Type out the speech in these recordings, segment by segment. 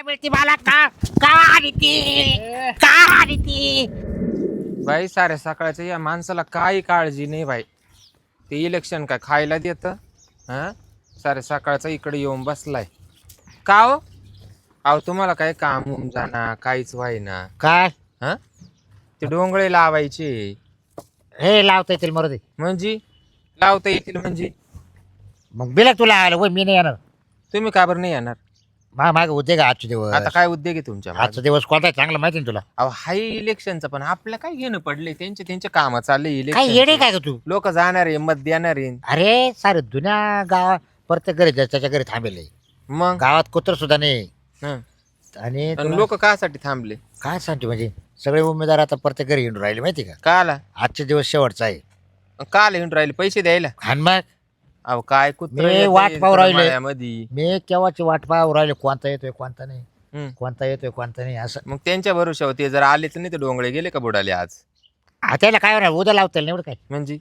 मिळते मला का का आली ती का आली ती बाई साऱ्या सकाळच्या या माणसाला काही काळजी नाही बाई. ते इलेक्शन काय खायला देतं? हा, साऱ्या सकाळचा इकडे येऊन बसलाय का हो? अहो तुम्हाला काय काम होऊन जाणार काहीच व्हायना. काय हा, ते डोंगळे लावायचे. हे लावता येतील मरू दे. म्हणजे लावता येतील म्हणजे मग बिलक तुला आलं वय मी नाही येणार. तुम्ही का बरं नाही येणार? माग उद्योग आहे आजचे दिवस. आता काय उद्योग आहे तुमच्या मागे? आजचा दिवस कोणता आहे चांगला माहिती ना तुला. अहो हाय इलेक्शनचं पण आपलं काय घेणं पडले त्यांचे काम चालले काय येडे इलेक्शन. काय ग तू. लोक जाणार आहे मत देणार आहे. अरे सारे जुन्या गावात प्रत्येक घरी त्याच्या घरी थांबेले. मग गावात कुत्र सुद्धा नाही. हं. आणि आणि लोक कासाठी थांबले? काय सांगते म्हणजे सगळे उमेदवार आता प्रत्येक घरी येऊन राहिले माहिती का. का आला? आजचे दिवस शेवटचा आहे. का येऊन राहिले पैसे द्यायला? आणि मग अहो काय कुत्र मी येतंय वाट पाहू इकडं राहिले. मळ्यामध्ये. मी केव्हाची वाट पाहू राहिले कोणता येतोय कोणता नाही. हं. कोणता येतोय कोणता नाही असं. मग त्यांच्या भरोशा होते जर आलेच नाही तर डोंगळे गेले का बुडाले आज? त्याला काय होणार उद्या लावता येईल एवढं काय. म्हणजे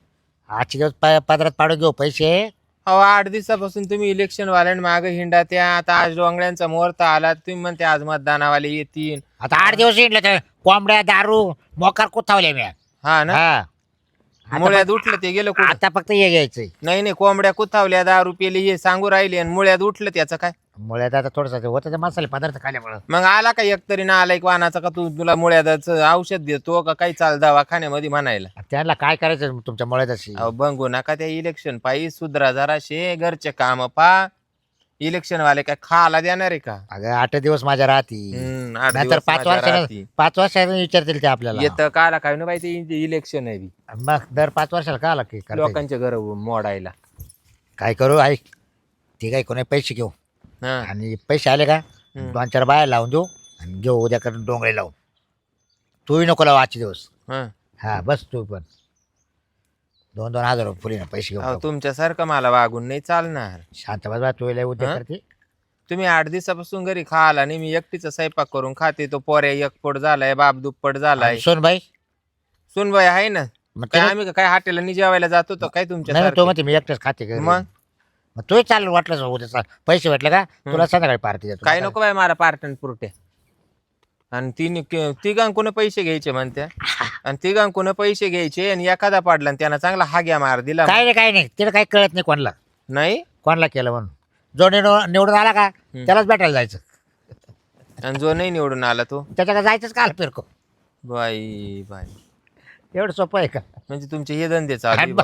आजचे दिवस पदरात पाडून घेऊ पैसे. अहो 8 दिवसापासून तुम्ही इलेक्शन वाल्यां मागे हिंडा त्या आता आज डोंगळ्यांचा मुहूर्त आला तुम्ही म्हणते आज मतदानावाले येतील. आता 8 दिवस येईल तर कोंबड्या दारू मोकार कुथावल्या मी. हा ना, हा मुळ्यात उठलं ते गेलं कुठं? आता फक्त हे घ्यायचंय. नाही कोंबड्या कुथावल्या 10 रुपये हे सांगू राहिले आणि मुळ्यात उठलं त्याचं काय? मुळ्यात आता थोडस होतं ते मसाले पदार्थ खाल्यामुळं. मग आला का एकतरी ना आला एक वाहनाचा का तुला मुळ्याच औषध देतो का काही चाल दवाखान्यामध्ये म्हणायला? त्यांना काय करायचं तुमच्या मुळ्यात अशी. अहो बंगू नका त्या इलेक्शन पायी सुधरा जराशे घरचे काम पा. इलेक्शन वाले काय खाला देणार आहे का? अगं 8 दिवस माझ्या राहती. 8 नंतर दिवस 5 माझ्या वर्षानं राहती. 5 वर्षानं विचारतील ते आपल्याला. येतं काला काय ना बाई ते इलेक्शन आहे बी. मग दर 5 वर्षाला का आला की करता येईल. लोकांचे घर मोडायला. काय करू ऐक ते काय कोणी पैसे घेऊ हा. आणि पैसे आले का 2-4 बाया लावून देऊ आणि घेऊ उद्या करून डोंगळे लावून. तूही नको लावू आजचे दिवस. हा. हा बस तू पण 2-2 हजार रुपये फुलीनं पैसे अहो घेऊ. तुमच्यासारखं मला वागून नाही चालणार. शांत बस बा तू लय उद्या हा? करते. तुम्ही 8 दिवसापासून घरी खाला आणि मी एकटीचा स्वयंपाक करून खाते. तो पोऱ्या एकपट झालाय बाप दुप्पट झालाय. सोनबाई सुनबाई आहे ना. मग काय ते- आम्ही काय हॉटेलला नि जेवायला जातो तो काय नाही ना, तो तुमच्या म्हणते मी एकटाच खाते घरी. मग मग तूही चालू वाटलं उद्या पैसे भेटले का तुला संध्याकाळी पार्टी देतो. काय नको बाय मला पार्टन पुरट्या. आणि तिघांकून पैसे घ्यायचे म्हणत्या आणि तिघांकून पैसे घ्यायचे आणि एखादा पाडला आणि त्यानं चांगला हाग्या मार दिला. काय नाही तिला काही कळत नाही कोणाला नाही कोणाला केलं म्हणून. जो निवडून आला का त्यालाच भेटायला जायचं. आणि जो नाही निवडून आला तो त्याच्याकडे जायचंच का फिरको. बाई बाई. एवढं सोपं आहे का. म्हणजे तुमचे हे धंदे चालू आहे बा.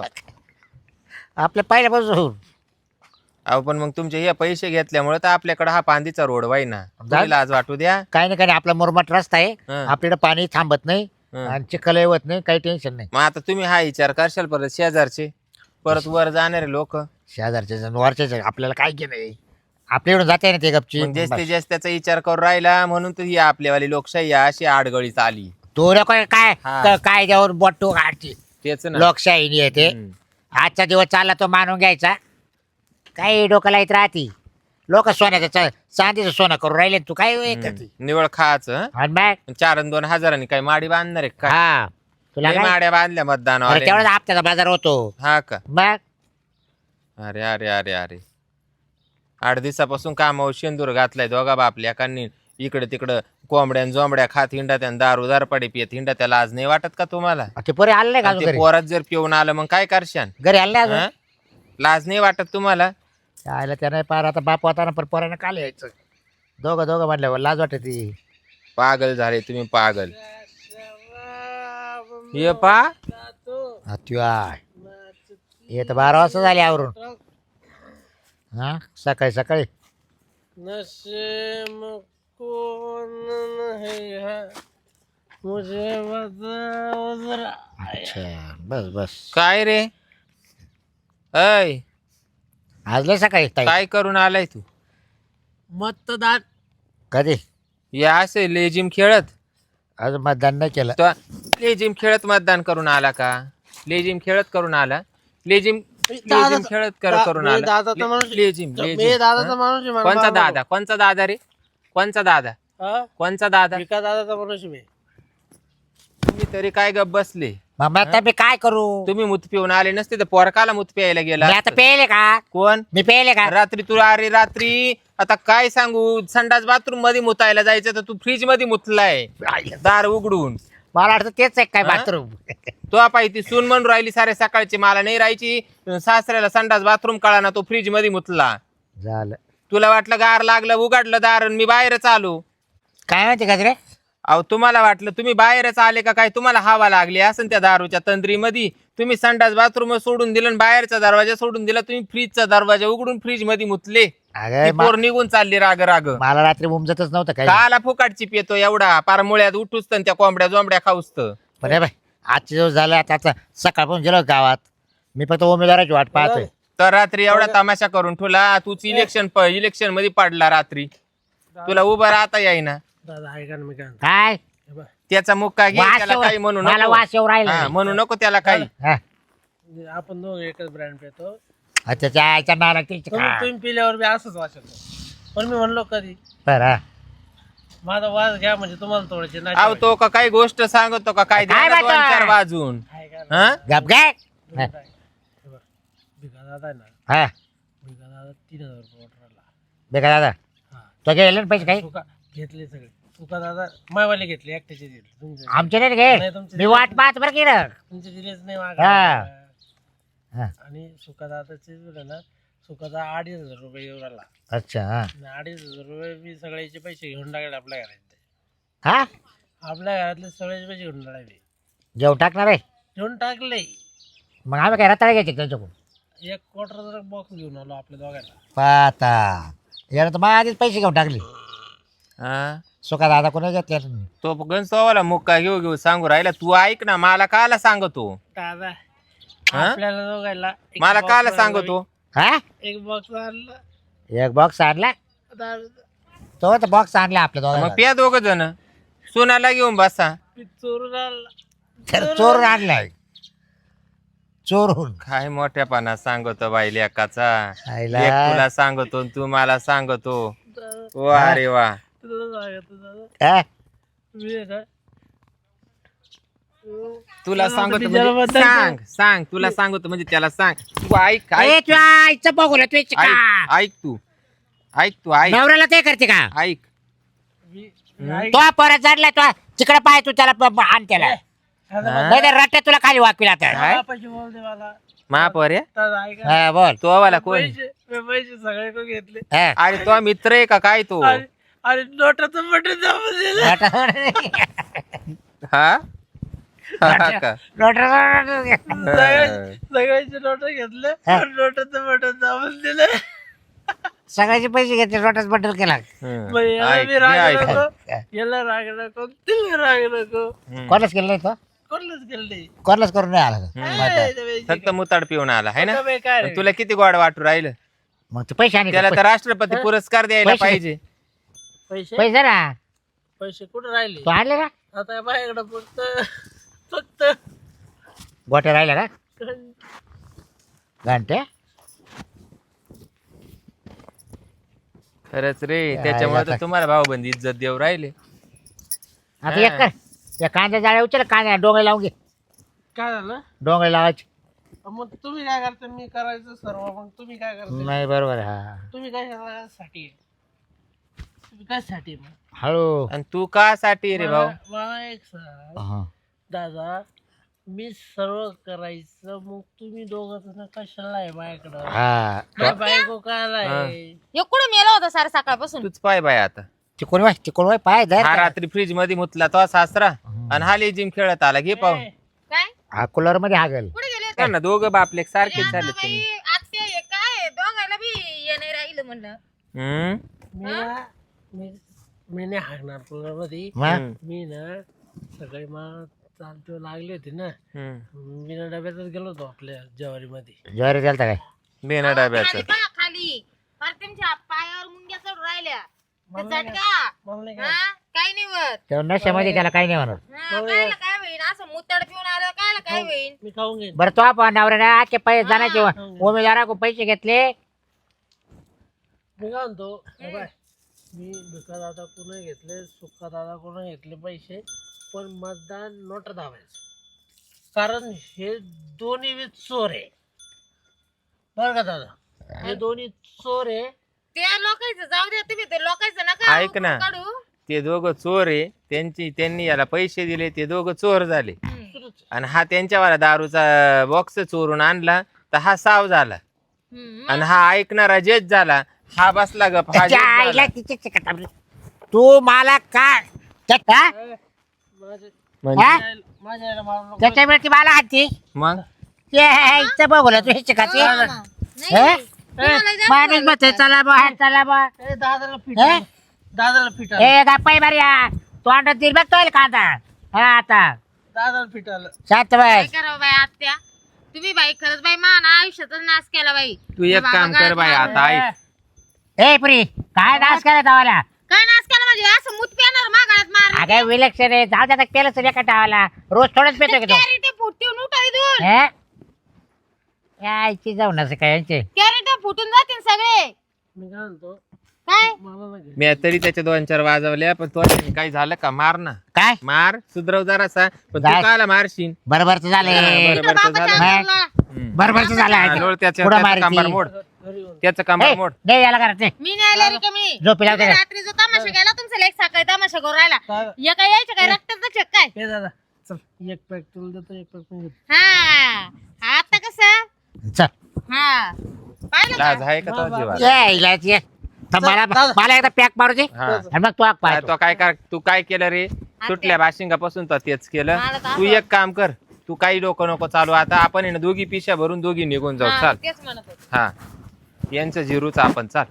आपल्या पहिल्यापासून अहो पण मग तुमचे हे पैसे घेतल्यामुळे तर आपल्याकडे हा पांदीचा रोड वाई ना. आज वाटू द्या. काही नाही आपला मुरमाट रस्ता आहे. हं. आपल्याकडे पाणी थांबत नाही हं. आणि चिखल येवत नाही काही टेन्शन नाही. मग आता तुम्ही हा विचार करशाल परत शेजारचे परत वर जाणारे लोक शेजारचे वरचे आपल्याला काय घेणं आहे. आपल्याकडून जाते ना ते गपची. जास्तीत जास्त त्याचा विचार करून राहिला म्हणून तर ही आपल्यावाली लोकशाही अशी आडगळीत आली. तो नको काय हा. काय द्यावर बोटो काढची तेच ना. लोकशाही येते. हम्म. आजचा दिवस चालला तो मानून घ्यायचा. काही डोक्याला येत राहती. लोक सोन्याचं चांदीचं सोनं करून राहिले तू काय करते. निवळ खायचं आणि मग 4 आणि 2 हजारांनी काय माडी बांधणार आहे का? हा तुला लय काय माड्या बांधल्या मतदान तेवढाच हप्त्याचा बाजार होतो. हा का? मग अरे अरे अरे अरे 8 दिवसापासून कामावर शेंदूर घातलाय दोघा बापल्या एकांनी. इकडे तिकडं कोंबड्या जोंबड्या खात हिंडा त्या दारू दारपाडी पियत हिंडा. त्याला आज नाही वाटत का तुम्हाला? ते पोरे आले नाही का आणि अजून ते घरी. पोरात जर पिऊन आलं मग काय करशान? घरी आले नाही हं? लाज नाही वाटत तुम्हाला? आयला त्याने पार आता बाप होताना पण पोरानं काल यायचं. दोघं म्हणल्यावर लाज वाटत ती. पागल झाले तुम्ही पागल. ये पा हे तर 12 वाजता झाले आवरून. हा सकाळी सकाळी नशे में कौन है मुझे बताओ जरा. अच्छा बस काय रे? ऐ आज लय सकाळी ताई. काय करून आलाय तू? मतदान कधी या असे लेजिम खेळत आज मतदान नाही केलं. तो लेजिम खेळत मतदान करून आला का? लेजिम खेळत करून आला. लेजिम खेळत करून मी आला. दादाचा माणूस. लेजिम मी दादाचा माणूस आहे, मला कोणचा बाबा. दादा? कोणचा दादा रे? कोणचा दादा? हा? कोणचा दादा? मी का दादाचा माणूस आहे मी. तुम्ही तरी काय गप बसले? मग मी आता मी काय करू? तुम्ही मूत पिऊन आले नसते तर पोरकाला मूत प्यायला गेला मी आता पेले का? कोण मी पेले का? रात्री तू अरे रात्री आता काय सांगू संडास बाथरूम मध्ये मुतायला जायचं तर तू फ्रीज मध्ये मुतलाय दार उघडून. मला वाटतं तेच आहे काय हा? बाथरूम. तो पाहिजे ती सून म्हणून राहिली सारे सकाळची मला नाही राहायची सासऱ्याला संडास बाथरूम कळा ना तो फ्रीज मध्ये मुतला. झालं. तुला वाटलं गार लागलं उघडलं दार आणि मी बाहेरच आलो. काय माहिती का रे? अहो तुम्हाला वाटलं तुम्ही बाहेरच आले का काय तुम्हाला हवा लागली असं त्या दारूच्या तंद्रीमध्ये तुम्ही संडास बाथरूम सोडून दिलं आणि बाहेरचा दरवाजा सोडून दिला तुम्ही फ्रीजचा दरवाजा उघडून फ्रीज मध्ये मुतले. अगं ती पोर निघून चालली राग राग. मला रात्री उमजतच नव्हतं काय. काला फुकाटची पितो एवढा पार मुळ्यात उठूच तर त्या कोंबड्या जोंबड्या खाऊस तर. पण हे बाय आजचे दिवस झाले आता सकाळपासून गेलो गावात. मी फक्त उमेदवाराची वाट पाहतोय. तर रात्री एवढा तमाशा करून ठेवला तूच इलेक्शन मध्ये पडला रात्री तुला उभं राहता येईना. दादा ऐका ना मी काय म्हणतो. काय हे बघ, त्याचा मुक्का घे वास त्याला येऊ- काही म्हणू मला नको. वास येऊ राहिला. हा, म्हणू नको त्याला काही. हा. आपण दोघं एकच ब्रँड पितो. त्याच्या आईचा नाला त्याची तुम्ही पिल्यावर बी असंच वाचत पण मी म्हणलो कधी बरं. माझा वाज घ्या म्हणजे तुम्हाला थोडेसे नाही अहो तो का काही गोष्ट सांगतो का काय काय द्या ना बात? 2-4 वाजून ऐका ना. हा गप काय? हे बघ, भिका दादा आहे ना हा भिका दादा 3000 रुपये वाटला. बेका दादा हा तो गेले ना पैसे काही तुका घेतले सगळे तुका दादा मायवाले घेतले एकट्याचे दिले तुमचे आमचे नाही घे. नाही, तुमचे मी वाट पाहत बरं की रे. तुमचे दिलेच नाही हा. मागा. हा. आणि सुकादादाचे दिले ना सुकादा 2500 रुपये येऊ राहिला. अच्छा हा. आणि 2500 रुपये मी सगळ्याचे पैसे घेऊन टाकले आपल्या घरातले. हा आपल्या घरातले सगळ्याचे पैसे घेऊन टाकले जेव टाकणार आहे. घेऊन टाकले. मग आम्ही काय रताळे घ्यायचे त्यांच्याकडून. 1 क्वार्टर बॉक्स घेऊन आलो आपल्या दोघांना. पाहता यानं तर मग आधीच पैसे घेऊन टाकले. हा? सुका दादा कोणी घेतले. तो गणसवाला मुक्का घेऊ सांगू राहिला तू ऐक ना मला काला सांगतो दादा हा? आपल्याला दोघांना एक मला box काला आणला. सांगतो हा एक बॉक्स आणला. एक बॉक्स आणला. दादा तो तर बॉक्स आणला आपल्या मग दोघांना. प्या दोघ जण सोनाला घेऊन बसा. मी चोरून आणला. तर चोरून आणलाय. चोरून काय मोठ्यापणा सांगतो बाई लेकाचा. आईला. एक तुला सांगतो आणि तू मला सांगतो. दादा, वा रे वा. तुला सांगतो दादा हा? मी आहे ना तुला सांगतो त्याला म्हणजे बदल सांग सांग तुला सांगतो म्हणजे त्याला सांग तू ऐक ए, ऐक तुझ्या आईचं बघू तू ऐक ऐक तू ऐक तू ऐक नवऱ्याला ते करते का? ऐक मी ऐक. तो परत चढलाय तो तिकडे पाय तू त्याला आण त्याला. दादा, नाही तर रट्ट्यात तुला खाली वाकविला तर. बापाशी बोल दे मला. महापौर आहे दादा ऐका हा, बोल. तो वाला कोण पैसे सगळे को घेतले. हा. अरे तो मित्र आहे का काय तो आणि नोटाचं बटन दाबून दिलं. हा हा का? सगळ्याचे नोट घेतले आणि नोटाचं बटन दाबून दिलं. सगळ्याचे पैसे घेतले रोटच बंडल केला. हं. मग याला ऐक, मी हे राग ऐक. नको याला राग नको तिला राग नको हं. कोणाच केलं नाही तो. कोणलंच केलं नाही. कोणाच करून नाही आला तो. फक्त मुताड पिऊन आला है ना फक्त बेकार आहे. पण तुला किती गोड वाटू राहिलं मग ते पैसे आणि त्याला तर राष्ट्रपती पुरस्कार द्यायला पैसे- पाहिजे. पैसे पैसे ना पैसे कुठे राहिले तो आणले का आता माझ्याकडे फक्त फक्त गोट्या राहिल्या का घंटे. खरंच रे त्याच्यामुळे तर तुम्हाला भाऊबंदी इज्जत देऊ राहिले. आता एक कर या कांद्या जाळ्या उचल कांद्या डोंगळे लावून घे. काय झालं डोंगळे लावायचे. मग तुम्ही काय करता मी करायचं सर्व मग तुम्ही काय करता नाही बरोबर आहे, हा. तुम्ही कशासाठी तुम्ही कशासाठी मग हळू आणि तू का साठी रे भाऊ मला एक सांग हा. दादा मी सर्व करायचं मग तुम्ही दोघं जण कशाला आहे माझ्याकडं हा माझी बायको काय आहे कुठं मेला होता सारे सकाळपासून. तूच पाय बाय आता चिकोण वाय पाय धर. हा रात्री फ्रीज मध्ये मुतला तो सासरा आणि हा जिम खेळत आला घे पाहून. काय हा कूलर मध्ये हागल. कुठे गेले होते? ना दोघं बापले सारखेच अरे झाले आता बाई, तुम्ही. आत्या हे काय दोघायला बी ये नाही राहिलं म्हणलं. हम्म? मी ना मी नाही हागणार कूलर मध्ये मग हम्म. मी ना सकाळी मला चालतो लागली होती ना हम्म. मी ना डब्यातच गेलो होतो आपल्या ज्वारीमध्ये ज्वारी झालता काय. बिना डब्याचं खाली पहा, खाली अरे तुमच्या पायावर मुंग्या चढ राहिल्या ते मला चटका मला नाही काय हा काही नाही होत. तेव्हा नशेमध्ये त्याला काही नाही म्हणत. हा, कायला काय होईन असं मुतड पिऊन आलं कायला काय होईन. मी खाऊन घेईन बरं तो आपण नवऱ्याने आजचे पैसे जाण्याचे उमेदवारा पैसे घेतले. मी काय म्हणतो हे बाय मी भिका दादा कोण घेतले सुक्का दादा कोण घेतले पैसे पण मतदान नोट दाबायचं कारण हे दोन्ही बी चोर आहे बरं का दादा, हे दोन्ही चोर आहे. त्या लोकांचं जाऊ द्या, तुम्ही ते लोकांचं नका ऐक ना. काढू. ते दोघं चोर आहे, त्यांनी याला पैसे दिले, ते दोघं चोर झाले. आणि हा त्यांच्यावाला दारूचा बॉक्स चोरून आणला तर हा साव झाला. आणि हा ऐकणारा जेच झाला, हा बसला गप. हा त्याच्या जेच आईला झाला. तिची चिकट आपली. तू मला काय माझ्या म्हणजे हा? माझ्या याला मारू नको. त्याच्या वेळी ती मला हाती मग बघू तू हे चिकाची नाही, तुम्हाला जास्त माणूस झालं म्हणते का? चला बा चला बा ए, दादाला पीठ हे? आण. दादाला पीठ आण. ए गप्पाई बरी तू अंडा तीन बघ तो कांदा हा आता दादाला पीठ आलं. शांत काय बस करावं बाई आत्या, तुम्ही बाई खरंच बाई मान आयुष्याचा नाश केला बाई. तू एक काम कर बाई, आता ऐक. ए प्री काय नाश करायचा तवाला काय नाश केला म्हणजे असं मूत पेणार मागाळ्यात मार. अगं विलक्षण आहे जाऊ द्या केलं सगळ्या कटावाला रोज थोडंच पेतो की तो कॅरेट फुटून उठा इथून. हे? यायची जाऊ नसं काय यांचे कॅरेट फुटून जातील सगळे. मी काय म्हणतो, काय मला नाही घ्यायचं. मी तरी त्याच्या 2-4 वाजवल्या, पण तो काही झालं का? मार ना, काय मार, सुधरव जरासा. पण तू जाय. काला मारशील? बरोबरच झाले बरं. इथं बापाच्या झालं. अंगाला. बरोबरच हा, झालं लोळ त्याचं पुढं त्याचं कंबर मारायची. मोड, घरी येऊन. त्याचं कंबर मोड. नाही याला करत नाही मी नाही आले रिकामी. झोपी लावते तुम्ही का? रात्री जो तमाशा केला तुमचा लेक सकाळी तमाशा करून राहिला. दादा, या काय यायचं काय रक्ताचं चेक काय? ए दादा चल, एक पॅक तुला देतो, एक पॅक मी घेतो. हा आता कसं? चल हा पाहिलं का? लाज आहे का तो जीवाला? यायला ये. तर मला दादा. मला एकदा पॅक मारू दे हा. आणि मग तू आग काय पाहतो तो काय कर, तू काय केलं रे? सुटल्या बाशिंगापासून तो तेच केलं. मला तर तू असं एक काम कर, तू काही डोकं नको चालू. आता आपण आहे ना दोघी पिशा भरून दोघी निघून जाऊ. हा, चाल. तेच म्हणत होते. हा, यांचं जिरूच आपण चाल.